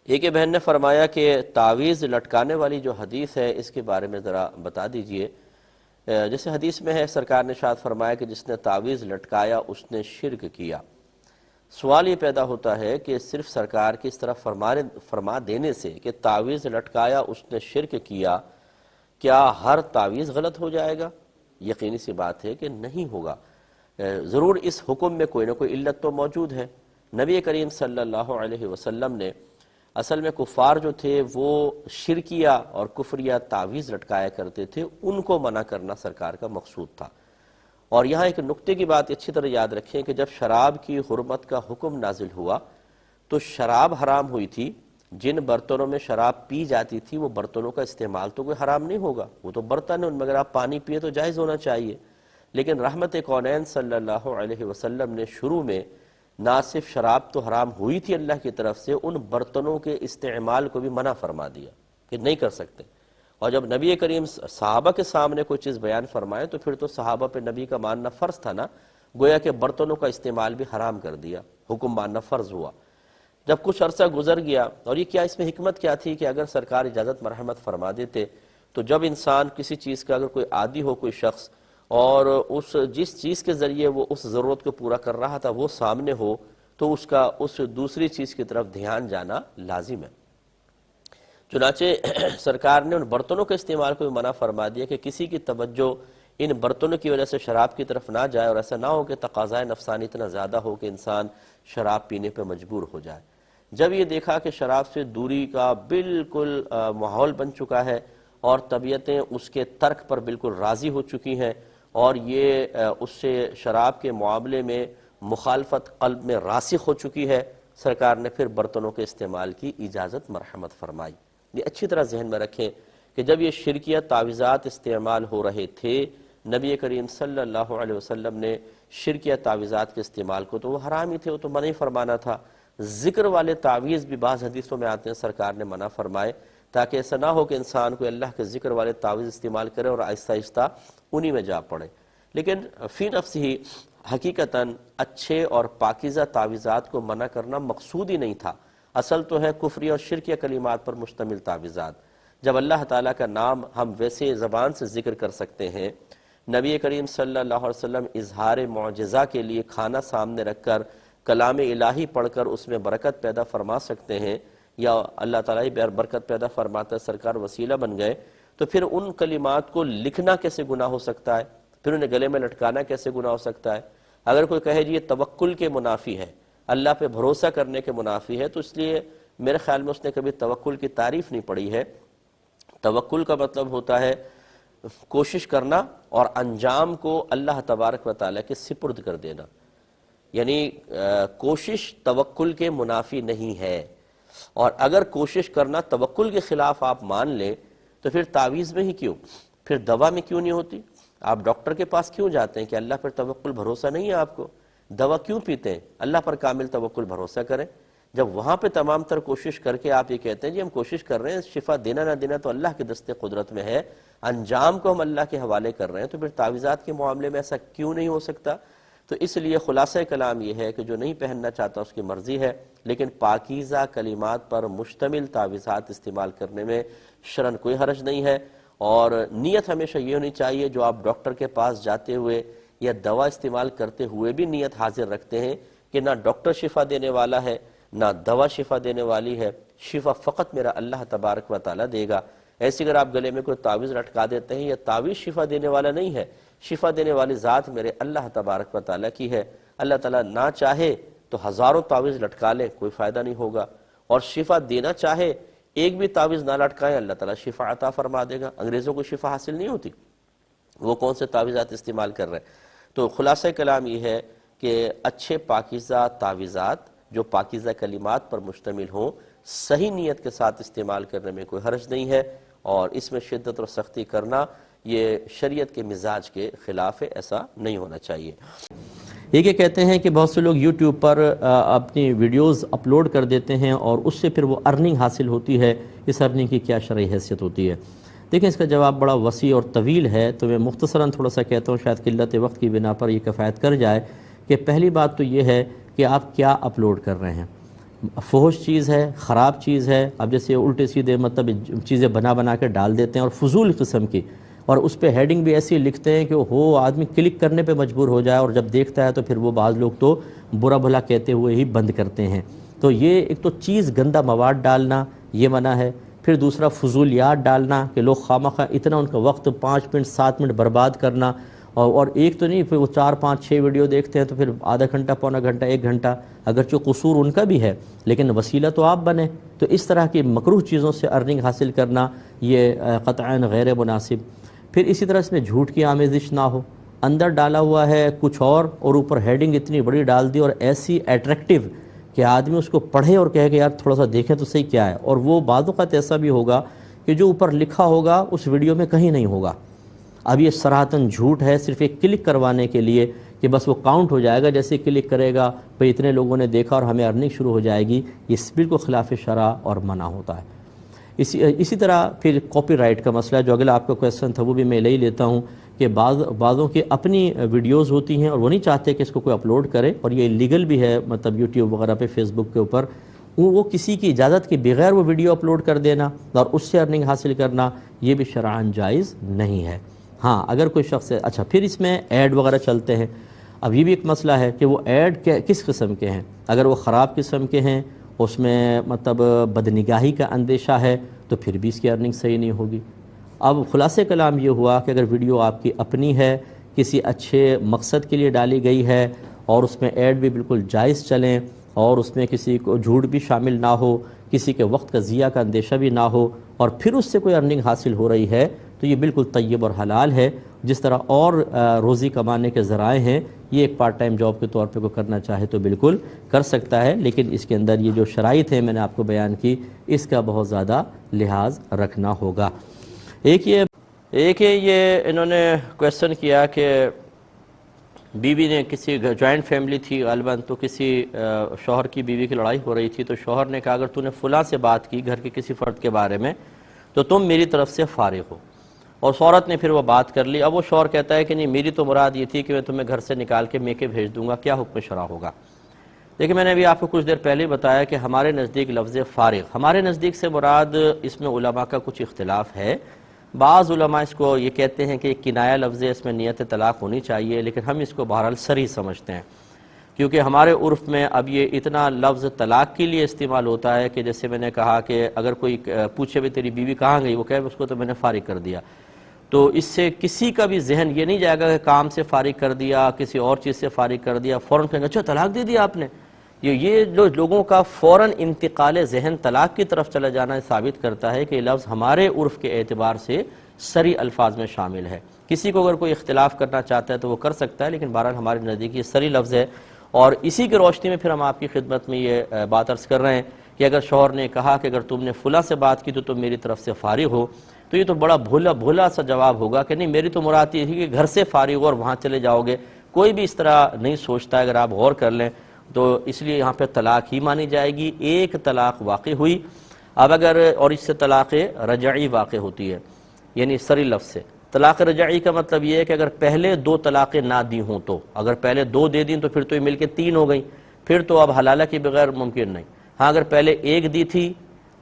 ایک بہن نے فرمایا کہ تعویذ لٹکانے والی جو حدیث ہے اس کے بارے میں ذرا بتا دیجئے۔ جیسے حدیث میں ہے، سرکار نے ارشاد فرمایا کہ جس نے تعویذ لٹکایا اس نے شرک کیا۔ سوال یہ پیدا ہوتا ہے کہ صرف سرکار کی اس طرح فرما دینے سے کہ تعویذ لٹکایا اس نے شرک کیا، کیا ہر تعویذ غلط ہو جائے گا؟ یقینی سی بات ہے کہ نہیں ہوگا۔ ضرور اس حکم میں کوئی نہ کوئی علت تو موجود ہے۔ نبی کریم صلی اللہ علیہ وسلم نے اصل میں کفار جو تھے وہ شرکیہ اور کفریہ تعویذ لٹکایا کرتے تھے، ان کو منع کرنا سرکار کا مقصود تھا۔ اور یہاں ایک نکتے کی بات اچھی طرح یاد رکھیں کہ جب شراب کی حرمت کا حکم نازل ہوا تو شراب حرام ہوئی تھی، جن برتنوں میں شراب پی جاتی تھی وہ برتنوں کا استعمال تو کوئی حرام نہیں ہوگا، وہ تو برتن ہے، ان میں اگر آپ پانی پیے تو جائز ہونا چاہیے۔ لیکن رحمت کونین صلی اللہ علیہ وسلم نے شروع میں نہ صرف شراب تو حرام ہوئی تھی اللہ کی طرف سے، ان برتنوں کے استعمال کو بھی منع فرما دیا کہ نہیں کر سکتے۔ اور جب نبی کریم صحابہ کے سامنے کوئی چیز بیان فرمائے تو پھر تو صحابہ پہ نبی کا ماننا فرض تھا نا، گویا کہ برتنوں کا استعمال بھی حرام کر دیا، حکم ماننا فرض ہوا۔ جب کچھ عرصہ گزر گیا، اور یہ کیا اس میں حکمت کیا تھی کہ اگر سرکار اجازت مرحمت فرما دیتے تو جب انسان کسی چیز کا اگر کوئی عادی ہو کوئی شخص اور جس چیز کے ذریعے وہ اس ضرورت کو پورا کر رہا تھا وہ سامنے ہو تو اس کا اس دوسری چیز کی طرف دھیان جانا لازم ہے۔ چنانچہ سرکار نے ان برتنوں کے استعمال کو بھی منع فرما دیا کہ کسی کی توجہ ان برتنوں کی وجہ سے شراب کی طرف نہ جائے، اور ایسا نہ ہو کہ تقاضائے نفسانی اتنا زیادہ ہو کہ انسان شراب پینے پہ مجبور ہو جائے۔ جب یہ دیکھا کہ شراب سے دوری کا بالکل ماحول بن چکا ہے اور طبیعتیں اس کے ترک پر بالکل راضی ہو چکی ہیں اور یہ اس سے شراب کے معاملے میں مخالفت قلب میں راسخ ہو چکی ہے، سرکار نے پھر برتنوں کے استعمال کی اجازت مرحمت فرمائی۔ یہ اچھی طرح ذہن میں رکھیں کہ جب یہ شرکیہ تعویذات استعمال ہو رہے تھے، نبی کریم صلی اللہ علیہ وسلم نے شرکیہ تعویذات کے استعمال کو تو وہ حرام ہی تھے، وہ تو منع ہی فرمانا تھا۔ ذکر والے تعویذ بھی بعض حدیثوں میں آتے ہیں سرکار نے منع فرمائے، تاکہ ایسا نہ ہو کہ انسان کوئی اللہ کے ذکر والے تعویذ استعمال کرے اور آہستہ آہستہ انہی میں جا پڑے۔ لیکن فی نفسہ ہی حقیقتاً اچھے اور پاکیزہ تعویذات کو منع کرنا مقصود ہی نہیں تھا، اصل تو ہے کفری اور شرکیہ کلمات پر مشتمل تعویذات۔ جب اللہ تعالیٰ کا نام ہم ویسے زبان سے ذکر کر سکتے ہیں، نبی کریم صلی اللہ علیہ وسلم اظہار معجزہ کے لیے کھانا سامنے رکھ کر کلام الہی پڑھ کر اس میں برکت پیدا فرما سکتے ہیں، یا اللہ تعالیٰ ہی برکت پیدا فرماتا ہے، سرکار وسیلہ بن گئے، تو پھر ان کلمات کو لکھنا کیسے گناہ ہو سکتا ہے؟ پھر انہیں گلے میں لٹکانا کیسے گناہ ہو سکتا ہے؟ اگر کوئی کہے جی یہ توکل کے منافی ہے، اللہ پہ بھروسہ کرنے کے منافی ہے، تو اس لیے میرے خیال میں اس نے کبھی توکل کی تعریف نہیں پڑھی ہے۔ توکل کا مطلب ہوتا ہے کوشش کرنا اور انجام کو اللہ تبارک و تعالیٰ کے سپرد کر دینا، یعنی کوشش توکل کے منافی نہیں ہے۔ اور اگر کوشش کرنا توکل کے خلاف آپ مان لیں تو پھر تعویذ میں ہی کیوں، پھر دوا میں کیوں نہیں ہوتی؟ آپ ڈاکٹر کے پاس کیوں جاتے ہیں کہ اللہ پر توکل بھروسہ نہیں ہے آپ کو؟ دوا کیوں پیتے ہیں؟ اللہ پر کامل توکل بھروسہ کریں۔ جب وہاں پہ تمام تر کوشش کر کے آپ یہ کہتے ہیں جی ہم کوشش کر رہے ہیں، شفا دینا نہ دینا تو اللہ کے دست قدرت میں ہے، انجام کو ہم اللہ کے حوالے کر رہے ہیں، تو پھر تعویذات کے معاملے میں ایسا کیوں نہیں ہو سکتا؟ تو اس لیے خلاصہ کلام یہ ہے کہ جو نہیں پہننا چاہتا اس کی مرضی ہے، لیکن پاکیزہ کلمات پر مشتمل تعویذات استعمال کرنے میں شرعاً کوئی حرج نہیں ہے۔ اور نیت ہمیشہ یہ ہونی چاہیے، جو آپ ڈاکٹر کے پاس جاتے ہوئے یا دوا استعمال کرتے ہوئے بھی نیت حاضر رکھتے ہیں کہ نہ ڈاکٹر شفا دینے والا ہے نہ دوا شفا دینے والی ہے، شفا فقط میرا اللہ تبارک و تعالیٰ دے گا۔ ایسی اگر آپ گلے میں کوئی تعویذ لٹکا دیتے ہیں، یہ تعویذ شفا دینے والا نہیں ہے، شفا دینے والی ذات میرے اللہ تبارک و تعالیٰ کی ہے۔ اللہ تعالیٰ نہ چاہے تو ہزاروں تعویذ لٹکا لیں، کوئی فائدہ نہیں ہوگا، اور شفا دینا چاہے ایک بھی تعویذ نہ لٹکائیں، اللہ تعالیٰ شفا عطا فرما دے گا۔ انگریزوں کو شفا حاصل نہیں ہوتی، وہ کون سے تعویذات استعمال کر رہے ہیں؟ تو خلاصہ کلام یہ ہے کہ اچھے پاکیزہ تعویذات جو پاکیزہ کلمات پر مشتمل ہوں، صحیح نیت کے ساتھ استعمال کرنے میں کوئی حرج نہیں ہے، اور اس میں شدت اور سختی کرنا یہ شریعت کے مزاج کے خلاف ہے، ایسا نہیں ہونا چاہیے۔ یہ کہتے ہیں کہ بہت سے لوگ یوٹیوب پر اپنی ویڈیوز اپلوڈ کر دیتے ہیں اور اس سے پھر وہ ارننگ حاصل ہوتی ہے، اس ارننگ کی کیا شرعی حیثیت ہوتی ہے؟ دیکھیں اس کا جواب بڑا وسیع اور طویل ہے، تو میں مختصراً تھوڑا سا کہتا ہوں، شاید قلت وقت کی بنا پر یہ کفایت کر جائے کہ پہلی بات تو یہ ہے کہ آپ کیا اپلوڈ کر رہے ہیں۔ فحش چیز ہے، خراب چیز ہے. اب جیسے الٹے سیدھے مطلب چیزیں بنا کے ڈال دیتے ہیں اور فضول قسم کی، اور اس پہ ہیڈنگ بھی ایسی لکھتے ہیں کہ آدمی کلک کرنے پہ مجبور ہو جائے، اور جب دیکھتا ہے تو پھر وہ بعض لوگ تو برا بھلا کہتے ہوئے ہی بند کرتے ہیں. تو یہ ایک تو چیز گندا مواد ڈالنا یہ منع ہے. پھر دوسرا فضولیات ڈالنا کہ لوگ خواہ اتنا ان کا وقت 5 منٹ 7 منٹ برباد کرنا، اور ایک تو نہیں، پھر وہ 4 5 6 ویڈیو دیکھتے ہیں تو پھر آدھا گھنٹہ پونا گھنٹہ 1 گھنٹہ، اگرچہ قصور ان کا بھی ہے لیکن وسیلہ تو آپ بنے. تو اس طرح کی مکروہ چیزوں سے ارننگ حاصل کرنا یہ قطعاً غیر مناسب. پھر اسی طرح اس میں جھوٹ کی آمیزش نہ ہو، اندر ڈالا ہوا ہے کچھ اور اوپر ہیڈنگ اتنی بڑی ڈال دی اور ایسی ایٹریکٹیو کہ آدمی اس کو پڑھے اور کہے کہ یار تھوڑا سا دیکھیں تو صحیح کیا ہے. اور وہ بعض اوقات ایسا بھی ہوگا کہ جو اوپر لکھا ہوگا اس ویڈیو میں کہیں نہیں ہوگا. اب یہ صراحتاً جھوٹ ہے صرف ایک کلک کروانے کے لیے کہ بس وہ کاؤنٹ ہو جائے گا، جیسے کلک کرے گا بھئی اتنے لوگوں نے دیکھا اور ہمیں ارننگ شروع ہو جائے گی. یہ بالکل خلاف شرع اور منع ہوتا ہے. اسی طرح پھر کاپی رائٹ کا مسئلہ جو اگلا آپ کا کویسچن تھا وہ بھی میں لے ہی لیتا ہوں کہ بعضوں کی اپنی ویڈیوز ہوتی ہیں اور وہ نہیں چاہتے کہ اس کو کوئی اپلوڈ کرے، اور یہ لیگل بھی ہے مطلب یوٹیوب وغیرہ پہ فیس بک کے اوپر وہ کسی کی اجازت کے بغیر وہ ویڈیو اپلوڈ کر دینا اور اس سے ارننگ حاصل کرنا یہ بھی شرعاً جائز نہیں ہے. ہاں اگر کوئی شخص اچھا پھر اس میں ایڈ وغیرہ چلتے ہیں. اب یہ بھی ایک مسئلہ ہے کہ وہ ایڈ کس قسم کے ہیں. اگر وہ خراب قسم کے ہیں، اس میں مطلب بدنگاہی کا اندیشہ ہے، تو پھر بھی اس کی ارننگ صحیح نہیں ہوگی. اب خلاصہ کلام یہ ہوا کہ اگر ویڈیو آپ کی اپنی ہے، کسی اچھے مقصد کے لیے ڈالی گئی ہے اور اس میں ایڈ بھی بالکل جائز چلیں اور اس میں کسی کو جھوٹ بھی شامل نہ ہو، کسی کے وقت کا ضیاع کا اندیشہ بھی نہ ہو، اور پھر اس سے کوئی ارننگ حاصل ہو رہی ہے، تو یہ بالکل طیب اور حلال ہے. جس طرح اور روزی کمانے کے ذرائع ہیں، یہ ایک پارٹ ٹائم جاب کے طور پہ کوئی کرنا چاہے تو بالکل کر سکتا ہے، لیکن اس کے اندر یہ جو شرائط ہیں میں نے آپ کو بیان کی اس کا بہت زیادہ لحاظ رکھنا ہوگا. ایک یہ انہوں نے کویسچن کیا کہ بیوی نے کسی جوائنٹ فیملی تھی غالباً، تو کسی شوہر کی بیوی کی لڑائی ہو رہی تھی، تو شوہر نے کہا اگر تو نے فلاں سے بات کی گھر کے کسی فرد کے بارے میں تو تم میری طرف سے فارغ ہو، اور عورت نے پھر وہ بات کر لی. اب وہ شوہر کہتا ہے کہ نہیں میری تو مراد یہ تھی کہ میں تمہیں گھر سے نکال کے میکے بھیج دوں گا، کیا حکم شرع ہوگا؟ دیکھیں میں نے ابھی آپ کو کچھ دیر پہلے بتایا کہ ہمارے نزدیک لفظ فارغ، ہمارے نزدیک سے مراد اس میں علماء کا کچھ اختلاف ہے. بعض علماء اس کو یہ کہتے ہیں کہ ایک کنایہ لفظ ہے، اس میں نیت طلاق ہونی چاہیے، لیکن ہم اس کو بہرحال صریح سمجھتے ہیں، کیونکہ ہمارے عرف میں اب یہ اتنا لفظ طلاق کے لیے استعمال ہوتا ہے کہ جیسے میں نے کہا کہ اگر کوئی پوچھے بھی تیری بیوی کہاں گئی، وہ کہے اس کو تو میں نے فارغ کر دیا، تو اس سے کسی کا بھی ذہن یہ نہیں جائے گا کہ کام سے فارغ کر دیا، کسی اور چیز سے فارغ کر دیا، فوراً کہیں گے اچھا طلاق دے دیا آپ نے. یہ لوگوں کا فوراً انتقال ذہن طلاق کی طرف چلا جانا ثابت کرتا ہے کہ یہ لفظ ہمارے عرف کے اعتبار سے صریح الفاظ میں شامل ہے. کسی کو اگر کوئی اختلاف کرنا چاہتا ہے تو وہ کر سکتا ہے، لیکن بہرحال ہمارے نزدیک یہ صریح لفظ ہے. اور اسی کی روشنی میں پھر ہم آپ کی خدمت میں یہ بات عرض کر رہے ہیں کہ اگر شوہر نے کہا کہ اگر تم نے فلاں سے بات کی تو تم میری طرف سے فارغ ہو، تو یہ تو بڑا بھولا سا جواب ہوگا کہ نہیں میری تو مراد یہ تھی کہ گھر سے فارغ ہو اور وہاں چلے جاؤ گے. کوئی بھی اس طرح نہیں سوچتا. اگر آپ غور کر لیں تو اس لیے یہاں پہ طلاق ہی مانی جائے گی. ایک طلاق واقع ہوئی، اب اگر اور اس سے طلاق رجعی واقع ہوتی ہے، یعنی صریح لفظ سے. طلاق رجعی کا مطلب یہ ہے کہ اگر پہلے 2 طلاقیں نہ دی ہوں، تو اگر پہلے 2 دے دیں تو پھر تو یہ مل کے 3 ہو گئیں، پھر تو اب حلالہ کے بغیر ممکن نہیں. ہاں اگر پہلے 1 دی تھی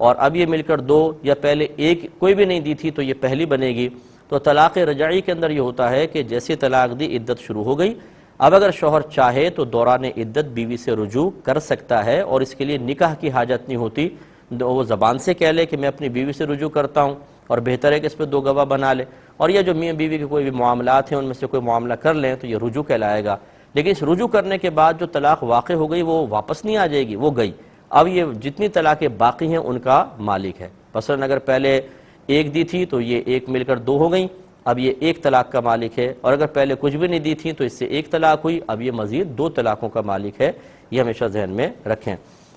اور اب یہ مل کر 2، یا پہلے 1 کوئی بھی نہیں دی تھی تو یہ پہلی بنے گی. تو طلاق رجعی کے اندر یہ ہوتا ہے کہ جیسے طلاق دی عدت شروع ہو گئی. اب اگر شوہر چاہے تو دوران عدت بیوی سے رجوع کر سکتا ہے، اور اس کے لیے نکاح کی حاجت نہیں ہوتی. وہ زبان سے کہہ لے کہ میں اپنی بیوی سے رجوع کرتا ہوں، اور بہتر ہے کہ اس پہ 2 گواہ بنا لے، اور یہ جو میاں بیوی کے کوئی بھی معاملات ہیں ان میں سے کوئی معاملہ کر لیں تو یہ رجوع کہلائے گا. لیکن اس رجوع کرنے کے بعد جو طلاق واقع ہو گئی وہ واپس نہیں آ جائے گی، وہ گئی. اب یہ جتنی طلاقیں باقی ہیں ان کا مالک ہے. مثلا اگر پہلے 1 دی تھی تو یہ 1 مل کر 2 ہو گئیں، اب یہ 1 طلاق کا مالک ہے. اور اگر پہلے کچھ بھی نہیں دی تھی تو اس سے 1 طلاق ہوئی، اب یہ مزید 2 طلاقوں کا مالک ہے. یہ ہمیشہ ذہن میں رکھیں،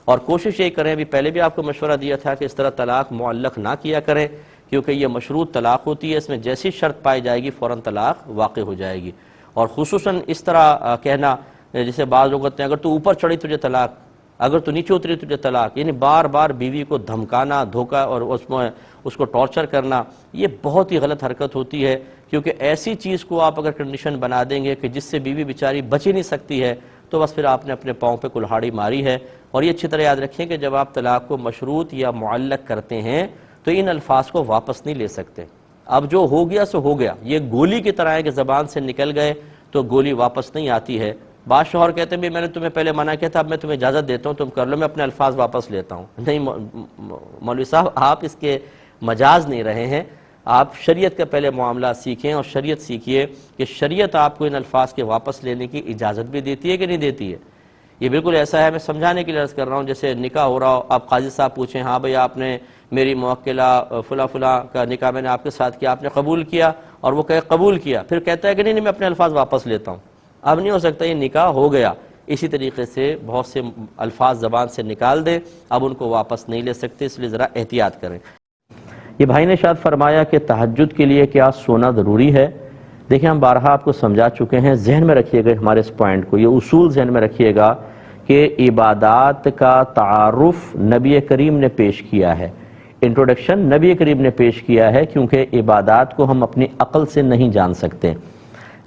اور کوشش یہ کریں، ابھی پہلے بھی آپ کو مشورہ دیا تھا کہ اس طرح طلاق معلق نہ کیا کریں، کیونکہ یہ مشروط طلاق ہوتی ہے. اس میں جیسی شرط پائی جائے گی فوراً طلاق واقع ہو جائے گی. اور خصوصاً اس طرح کہنا جیسے بعض لوگ کہتے ہیں اگر تو اوپر چڑھی تجھے طلاق، اگر تو نیچے اتری تجھے طلاق، یعنی بار بار بیوی کو دھمکانا، دھوکا اور اس کو ٹارچر کرنا، یہ بہت ہی غلط حرکت ہوتی ہے. کیونکہ ایسی چیز کو آپ اگر کنڈیشن بنا دیں گے کہ جس سے بیوی بیچاری بچ ہی نہیں سکتی ہے، تو بس پھر آپ نے اپنے پاؤں پہ کلہاڑی ماری ہے. اور یہ اچھی طرح یاد رکھیں کہ جب آپ طلاق کو مشروط یا معلق کرتے ہیں تو ان الفاظ کو واپس نہیں لے سکتے. اب جو ہو گیا سو ہو گیا، یہ گولی کی طرح ہے کہ زبان سے نکل گئے تو گولی واپس نہیں آتی ہے. بعض شوہر کہتے ہیں بھی میں نے تمہیں پہلے منع کیا تھا، اب میں تمہیں اجازت دیتا ہوں تم کر لو، میں اپنے الفاظ واپس لیتا ہوں. نہیں مولوی صاحب، آپ اس کے مجاز نہیں رہے ہیں. آپ شریعت کا پہلے معاملہ سیکھیں اور شریعت سیکھیے کہ شریعت آپ کو ان الفاظ کے واپس لینے کی اجازت بھی دیتی ہے کہ نہیں دیتی ہے. یہ بالکل ایسا ہے، میں سمجھانے کے لیے عرض کر رہا ہوں، جیسے نکاح ہو رہا ہو، آپ قاضی صاحب پوچھیں ہاں بھئی آپ نے میری موکلہ فلاں فلاں کا نکاح میں نے آپ کے ساتھ کیا، آپ نے قبول کیا، اور وہ کہے قبول کیا، پھر کہتا ہے کہ نہیں میں اپنے الفاظ واپس لیتا ہوں. اب نہیں ہو سکتا، یہ نکاح ہو گیا. اسی طریقے سے بہت سے الفاظ زبان سے نکال دیں، اب ان کو واپس نہیں لے سکتے، اس لیے ذرا احتیاط کریں. یہ بھائی نے شاید فرمایا کہ تہجد کے لیے کیا سونا ضروری ہے؟ دیکھیں ہم بارہا آپ کو سمجھا چکے ہیں، ذہن میں رکھیے گا ہمارے اس پوائنٹ کو، یہ اصول ذہن میں رکھیے گا کہ عبادات کا تعارف نبی کریم نے پیش کیا ہے، انٹروڈکشن نبی کریم نے پیش کیا ہے، کیونکہ عبادات کو ہم اپنی عقل سے نہیں جان سکتے.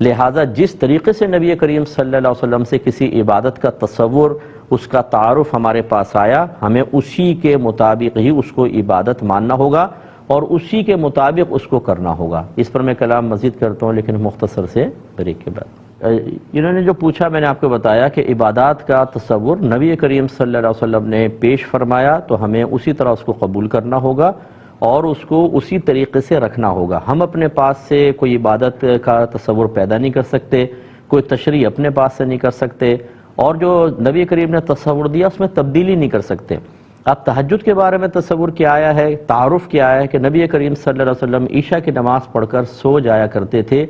لہٰذا جس طریقے سے نبی کریم صلی اللہ علیہ وسلم سے کسی عبادت کا تصور، اس کا تعارف ہمارے پاس آیا، ہمیں اسی کے مطابق ہی اس کو عبادت ماننا ہوگا اور اسی کے مطابق اس کو کرنا ہوگا. اس پر میں کلام مزید کرتا ہوں لیکن مختصر سے بریک کے بعد. انہوں نے جو پوچھا میں نے آپ کو بتایا کہ عبادات کا تصور نبی کریم صلی اللہ علیہ وسلم نے پیش فرمایا تو ہمیں اسی طرح اس کو قبول کرنا ہوگا اور اس کو اسی طریقے سے رکھنا ہوگا. ہم اپنے پاس سے کوئی عبادت کا تصور پیدا نہیں کر سکتے، کوئی تشریح اپنے پاس سے نہیں کر سکتے، اور جو نبی کریم نے تصور دیا اس میں تبدیلی نہیں کر سکتے. اب تہجد کے بارے میں تصور کیا آیا ہے، تعارف کیا آیا ہے کہ نبی کریم صلی اللہ علیہ وسلم عشاء کی نماز پڑھ کر سو جایا کرتے تھے،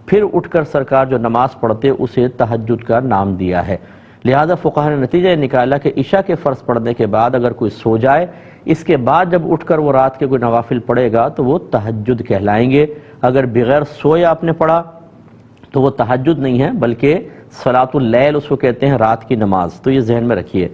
پھر اٹھ کر سرکار جو نماز پڑھتے اسے تہجد کا نام دیا ہے. لہذا فقہاء نے نتیجہ نکالا کہ عشاء کے فرض پڑھنے کے بعد اگر کوئی سو جائے، اس کے بعد جب اٹھ کر وہ رات کے کوئی نوافل پڑھے گا تو وہ تہجد کہلائیں گے. اگر بغیر سویا آپ نے پڑھا تو وہ تہجد نہیں ہے بلکہ صلاۃ اللیل اس کو کہتے ہیں، رات کی نماز. تو یہ ذہن میں رکھیے.